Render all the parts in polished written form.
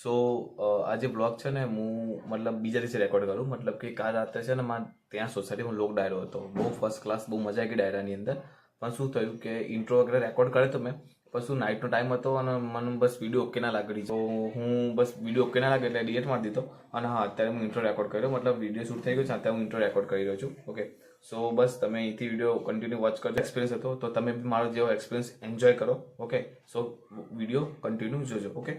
સો આ જે બ્લોગ છે ને હું મતલબ બીજા દિવસે રેકોર્ડ કરું, મતલબ કે કાલ રાત્રે છે ને મારે ત્યાં સોસાયટીમાં લોક ડાયરો હતો, બહુ ફર્સ્ટ ક્લાસ, બહુ મજા આવી ડાયરાની અંદર. પણ શું થયું કે ઇન્ટ્રો વગેરે રેકોર્ડ કરે તો મેં, પણ શું નાઇટનો ટાઈમ હતો અને મને બસ વિડીયો ઓકે ના લાગડી, તો હું બસ વિડીયો ઓકે ના લાગે એટલે ડિલીટ મારી દીધો. અને હા, અત્યારે હું ઇન્ટ્રો રેકોર્ડ કર્યો, મતલબ વિડીયો શૂટ થઈ ગયો છે, અત્યારે હું ઇન્ટ્રો રેકોર્ડ કરી રહ્યો છું. ઓકે, સો બસ તમે અહીંથી વિડીયો કન્ટિન્યુ વોચ કરજો. એક્સપિરિયન્સ હતો તો તમે બી મારો જેવો એક્સપિરિયન્સ એન્જોય કરો. ઓકે, સો વિડીયો કન્ટિન્યુ જોજો. ઓકે.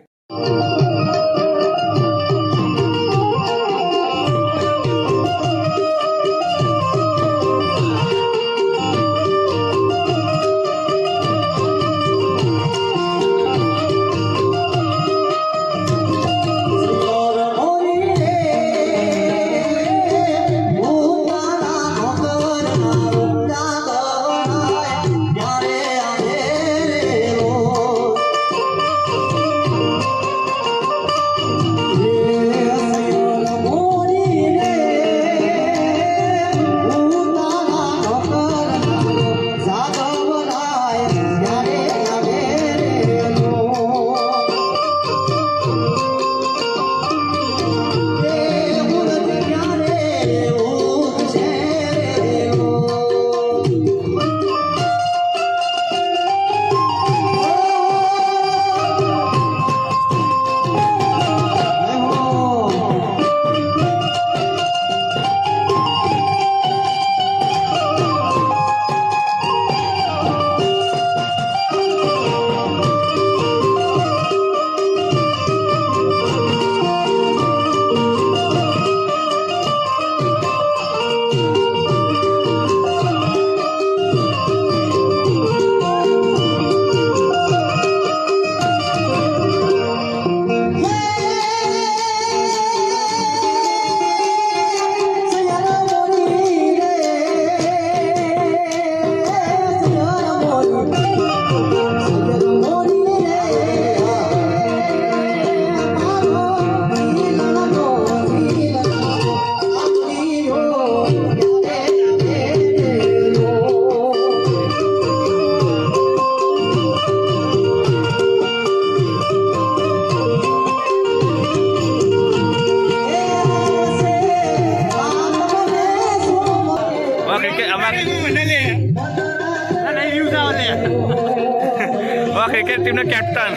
ક્રિકેટ ટીમનો કેપ્ટન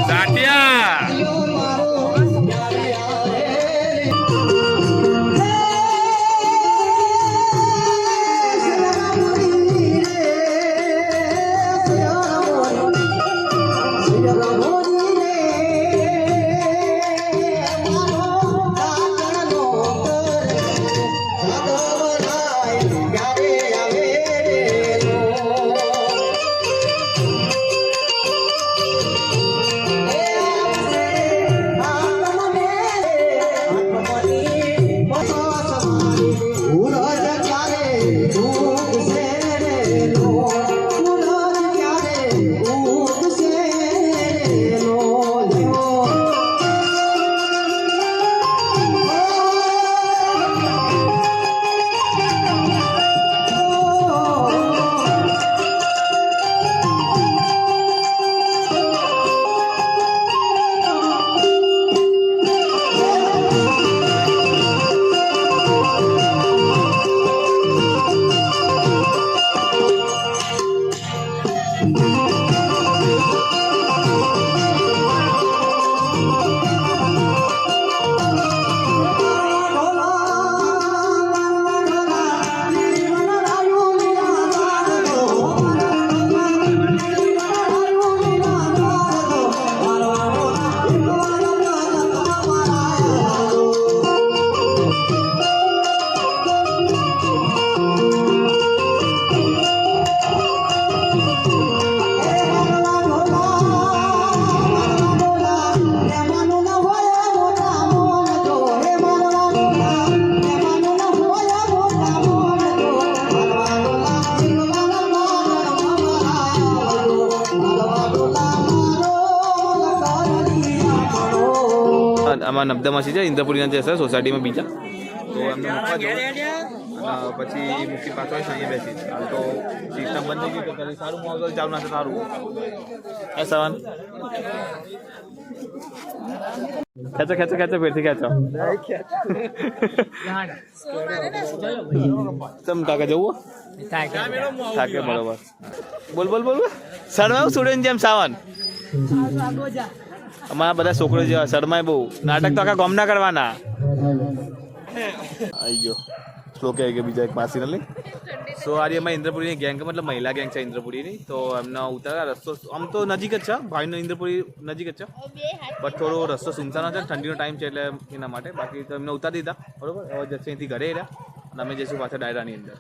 સાટિયા. આમાં નબદામાં છે ઇન્દ્રપુરીના જે છે સોસાયટીમાં બીજા, તો એમને મૂકવા જવું પછી મૂકી પાછો અહીંયા બેસી. હાલ તો સિસ્ટમ બંધ થઈ ગઈ તો સારું ચાલુ ના સારું. સવાન ખેંચો ખેંચો ખેંચો ફેરથી ખેંચો ચમ કાકા જવું થાકે બરોબર બોલ બોલ બોલ શરમાયું સ્ટુડન્ટ જેમ સાવન અમારા બધા છોકરો જેવા શરમાય બહુ નાટક તો આખા ગોમના કરવાના આવી ગયો શ્લોક આવી ગયો બીજા એક માસીને લઈ સો આજે અમારી ઇન્દ્રપુરીની ગેંગ મતલબ મહિલા ગેંગ છે ઇન્દ્રપુરીની તો એમનો ઉતારા રસ્તો આમ તો નજીક જ છે ભાઈનો ઇન્દ્રપુરી નજીક જ છે બટ થોડો રસ્તો સુનસાનો છે ઠંડીનો ટાઈમ છે એટલે એના માટે બાકી તો એમને ઉતારી દીધા બરોબર હવે જશે અહીંથી ઘરે રહ્યા અને અમે જઈશું પાછા ડાયરાની અંદર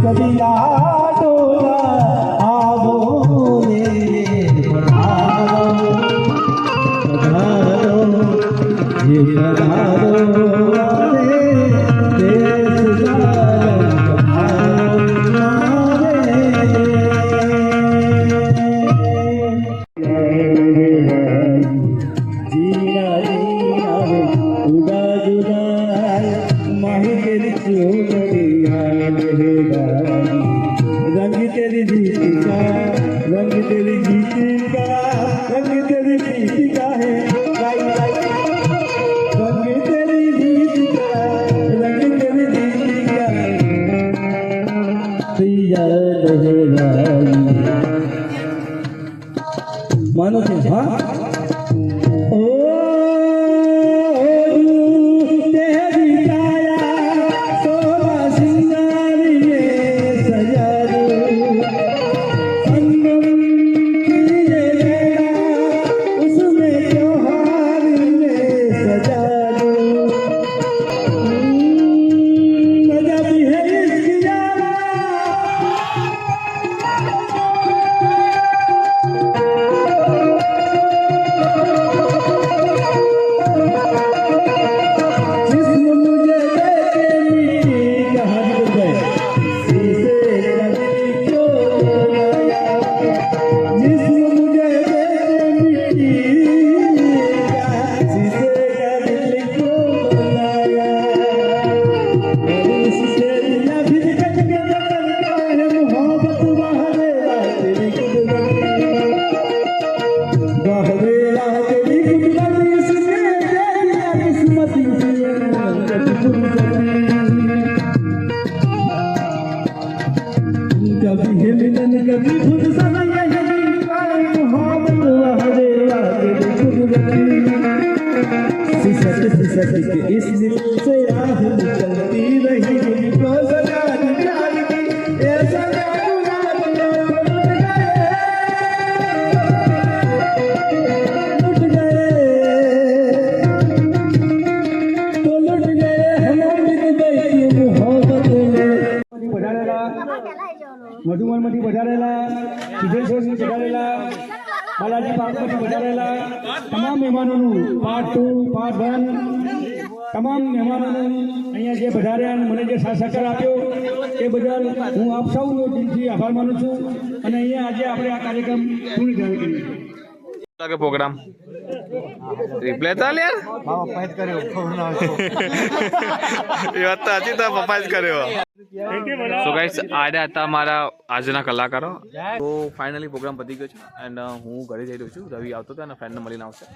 करिया डोला आवो ने पधारो पधारो ये पधारो रे देश जीना जीना रे उड़ा उड़ा माही तेरी चोरिया रंग तेरी जीती का रंग तेरी जीती का रंग तेरी जीती का है रंग तेरी जीती का रंग तेरी जीती का प्रिया लहराई मानो से हाँ ओ तेरी काया सोना सिंगारी में सजा दो संगम कीजिए मेरा उसमें त्योहार में सजा दो मजा भी है इसकी यारा जिसने मुझे देखे मिट्टी कहाँ गिर गए शीशे कभी क्यों लाया जिसने मुझे देखे मिट्टी शीशे कभी क्यों लाया और उससे या फिर कट के करता है मोहब्बत बहरेला तेरी कुदरती बहरेला तेरी कुदरती इसने तेरी किस्मती कभी हिलन कभी खुद समय मोहब्बत बहरेला तेरी कुदरती सिसक सिसक के इस दिल से आह निकलती रही मुझको सजा निकालती ऐसा लुट गए तो लुट गए हम मिल गई मोहब्बत में મધુવનમાંથી વધારેલા સિદ્ધેશ્વરથી વધારેલા બાલાજી પાર્કમાંથી વધારેલા તમામ મહેમાનોનું પાર્ટ 2 પાર્ટ 1 તમામ મહેમાનોનું અહીંયા જે વધાર્યા અને મને જે સાથ સહકાર આપ્યો એ બદલ હું આપ સૌનો દિલથી આભાર માનું છું અને અહીંયા આજે આપણે આ કાર્યક્રમ પૂર્ણ કર્યો લાગે પ્રોગ્રામ રિપ્લે ચાલ યાર પપ્પાએ જ કર્યો એ વાત તો હજી તો પપ્પા જ કર્યો સો ગાઈસ આડા હતા મારા આજના કલાકારો તો ફાઇનલી પ્રોગ્રામ પતી ગયો છે એન્ડ હું ઘરે જઈ રહ્યો છું રવિ આવતો હતો અને ફ્રેન્ડને મળીને આવશે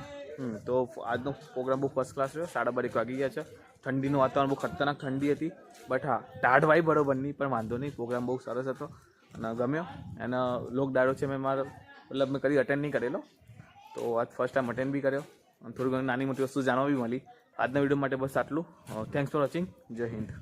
તો આજનો પ્રોગ્રામ બહુ ફર્સ્ટ ક્લાસ રહ્યો 12:30 વાગી ગયા છે ઠંડીનું વાતાવરણ બહુ ખતરનાક ઠંડી હતી બટ હા ટાઢ વાઈ બરોબર નહીં પણ વાંધો નહીં પ્રોગ્રામ બહુ સરસ હતો અને ગમ્યો અને લોક ડાયરો છે મેં મારો મતલબ મેં કદી અટેન્ડ નહીં કરેલો તો આજ ફર્સ્ટ ટાઈમ અટેન્ડ બી કર્યો અને થોડી ઘણી નાની મોટી વસ્તુ જાણવા બી મળી આજના વિડીયો માટે બસ આટલું થેન્ક્સ ફોર વોચિંગ જય હિન્દ